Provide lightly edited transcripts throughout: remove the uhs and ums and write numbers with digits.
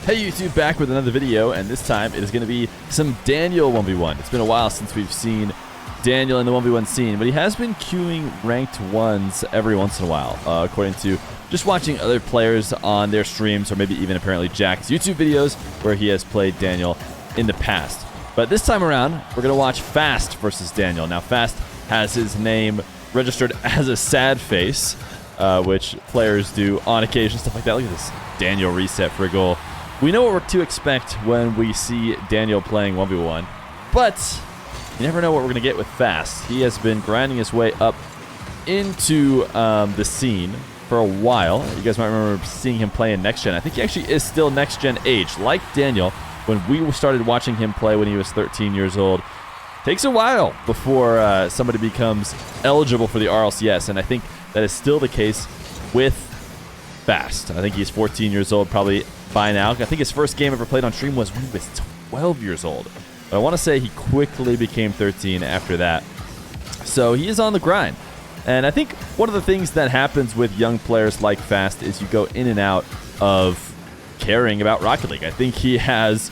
Hey YouTube, back with another video, and this time it is going to be some Daniel 1v1. It's been a while since we've seen Daniel in the 1v1 scene, but he has been queuing ranked ones every once in a while, according to just watching other players on their streams, or maybe even apparently Jack's YouTube videos where he has played Daniel in the past. But this time around, we're going to watch Fast versus Daniel. Now, Fast has his name registered as a sad face, which players do on occasion, stuff like that. Look at this Daniel reset for a goal. We know what we're to expect when we see Daniel playing 1v1, but you never know what we're going to get with Fast. He has been grinding his way up into the scene for a while. You guys might remember seeing him play in Next Gen. I think he actually is still Next Gen age, like Daniel. When we started watching him play when he was 13 years old, takes a while before somebody becomes eligible for the RLCS, and I think that is still the case with Fast. I think he's 14 years old probably by now. I think his first game ever played on stream was when he was 12 years old. But I want to say he quickly became 13 after that. So he is on the grind. And I think one of the things that happens with young players like Fast is you go in and out of caring about Rocket League. I think he has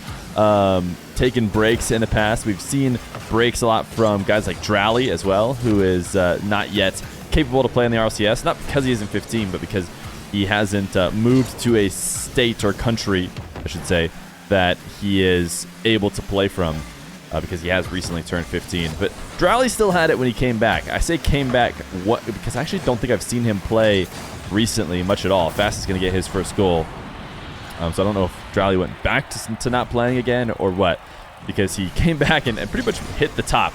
taken breaks in the past. We've seen breaks a lot from guys like Drally as well, who is not yet capable to play in the RLCS. Not because he isn't 15, but because he hasn't moved to a state or country, I should say, that he is able to play from, because he has recently turned 15. But Drowley still had it when he came back. I say came back because I actually don't think I've seen him play recently much at all. Fast is going to get his first goal. So I don't know if Drowley went back to not playing again or what, because he came back and pretty much hit the top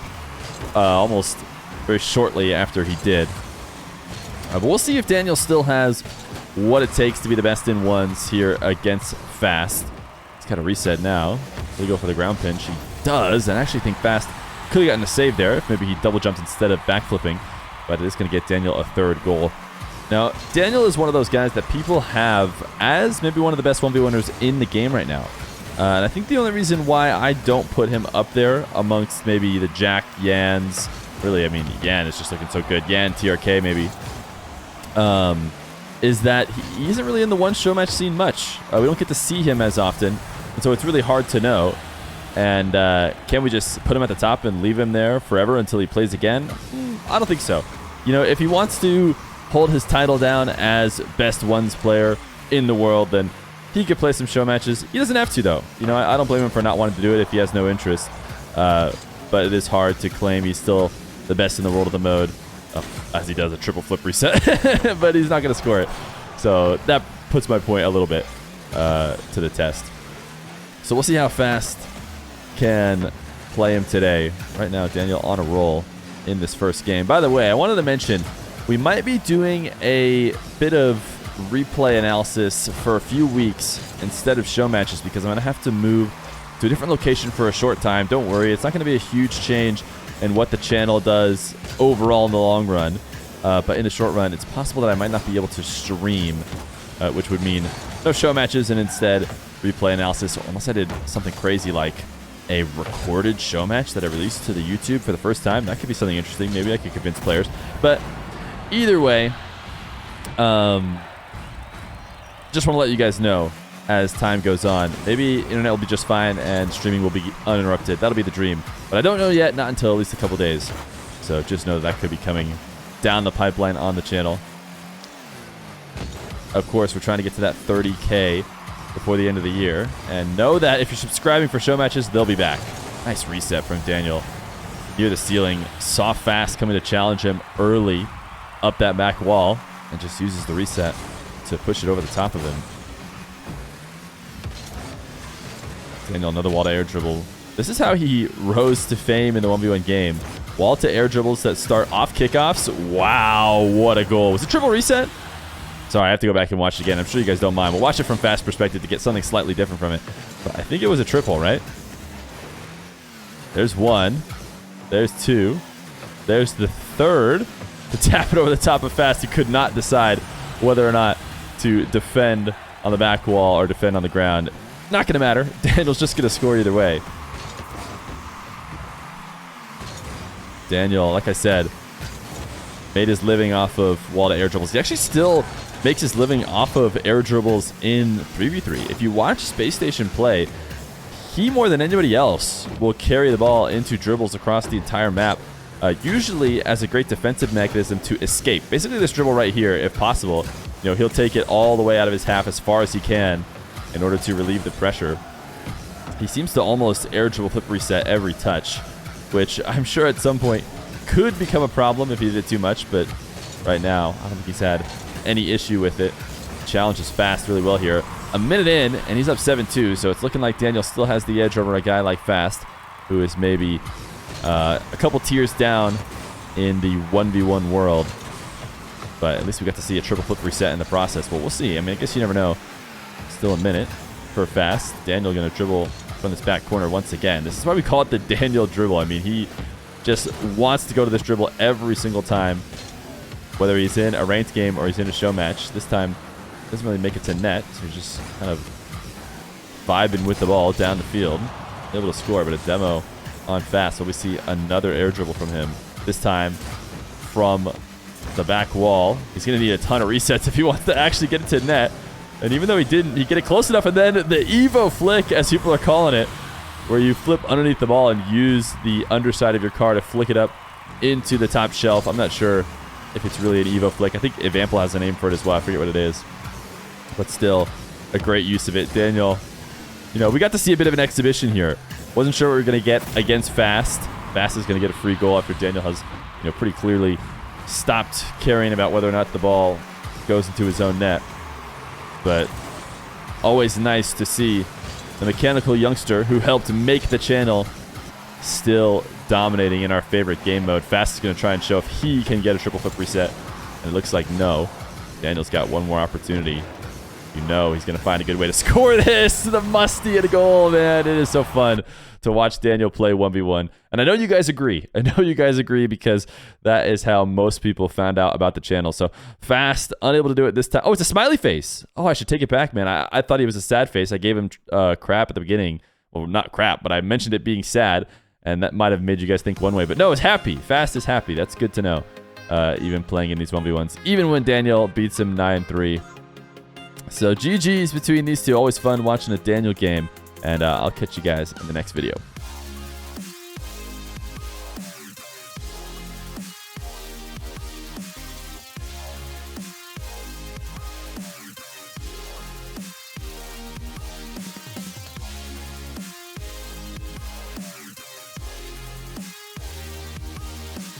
almost very shortly after he did. But we'll see if Daniel still has what it takes to be the best in ones here against Fast. He's got a reset now. Will he go for the ground pinch? He does, and I actually think Fast could have gotten a save there if maybe he double jumped instead of backflipping, but it is going to get Daniel a third goal. Now, Daniel is one of those guys that people have as maybe one of the best 1v1ers in the game right now. And I think the only reason why I don't put him up there amongst maybe the Jack, Yans, really, I mean, Yan is just looking so good. Yan, TRK maybe. Is that he isn't really in the one show match scene much. We don't get to see him as often, and so it's really hard to know. And can we just put him at the top and leave him there forever until he plays again? I don't think so. You know, if he wants to hold his title down as best ones player in the world, then he could play some show matches. He doesn't have to, though. You know, I don't blame him for not wanting to do it if he has no interest. But it is hard to claim he's still the best in the world of the mode. As he does a triple flip reset, but he's not going to score it. So that puts my point a little bit to the test. So we'll see how Fast can play him today. Right now, Daniel on a roll in this first game. By the way, I wanted to mention we might be doing a bit of replay analysis for a few weeks instead of show matches, because I'm going to have to move to a different location for a short time. Don't worry, it's not going to be a huge change and what the channel does overall in the long run. But in the short run, it's possible that I might not be able to stream, which would mean no show matches and instead replay analysis, unless I did something crazy like a recorded show match that I released to the YouTube for the first time. That could be something interesting. Maybe I could convince players. But either way, just want to let you guys know as time goes on. Maybe internet will be just fine and streaming will be uninterrupted. That'll be the dream. But I don't know yet, not until at least a couple days. So just know that could be coming down the pipeline on the channel. Of course, we're trying to get to that 30K before the end of the year. And know that if you're subscribing for show matches, they'll be back. Nice reset from Daniel. Near the ceiling. Saw Fast coming to challenge him early up that back wall. And just uses the reset to push it over the top of him. Daniel, another wall to air dribble. This is how he rose to fame in the 1v1 game. Wall to air dribbles that start off kickoffs. Wow, what a goal. Was it triple reset? Sorry, I have to go back and watch it again. I'm sure you guys don't mind. We'll watch it from Fast perspective to get something slightly different from it. But I think it was a triple, right? There's one. There's two. There's the third. To tap it over the top of Fast, he could not decide whether or not to defend on the back wall or defend on the ground. Not going to matter. Daniel's just going to score either way. Daniel, like I said, made his living off of wall to air dribbles. He actually still makes his living off of air dribbles in 3v3. If you watch Space Station play, he more than anybody else will carry the ball into dribbles across the entire map, usually as a great defensive mechanism to escape. Basically this dribble right here, if possible, you know, he'll take it all the way out of his half as far as he can in order to relieve the pressure. He seems to almost air dribble flip reset every touch, which I'm sure at some point could become a problem if he did it too much, but right now I don't think he's had any issue with it. Challenges Fast really well here. A minute in, and he's up 7-2, so it's looking like Daniel still has the edge over a guy like Fast, who is maybe a couple tiers down in the 1v1 world. But at least we got to see a triple flip reset in the process. Well, we'll see. I mean, I guess you never know. Still a minute for Fast. Daniel going to dribble from this back corner once again. This is why we call it the Daniel dribble. I mean, he just wants to go to this dribble every single time, whether he's in a ranked game or he's in a show match. This time, doesn't really make it to net, so he's just kind of vibing with the ball down the field. Able to score, but a demo on Fast. So we see another air dribble from him, this time from the back wall. He's going to need a ton of resets if he wants to actually get it to net. And even though he didn't, he get it close enough. And then the Evo flick, as people are calling it, where you flip underneath the ball and use the underside of your car to flick it up into the top shelf. I'm not sure if it's really an Evo flick. I think Evampel has a name for it as well. I forget what it is. But still, a great use of it. Daniel, you know, we got to see a bit of an exhibition here. Wasn't sure what we were going to get against Fast. Fast is going to get a free goal after Daniel has, you know, pretty clearly stopped caring about whether or not the ball goes into his own net. But always nice to see the mechanical youngster who helped make the channel still dominating in our favorite game mode. Fast is going to try and show if he can get a triple flip reset. And it looks like no. Daniel's got one more opportunity. You know he's going to find a good way to score this. The musty and a goal, man. It is so fun to watch Daniel play 1v1. And I know you guys agree. I know you guys agree because that is how most people found out about the channel. So Fast, unable to do it this time. Oh, it's a smiley face. Oh, I should take it back, man. I thought he was a sad face. I gave him crap at the beginning. Well, not crap, but I mentioned it being sad. And that might have made you guys think one way. But no, it's happy. Fast is happy. That's good to know. Even playing in these 1v1s. Even when Daniel beats him 9-3. So GG's between these two. Always fun watching a Daniel game. And I'll catch you guys in the next video.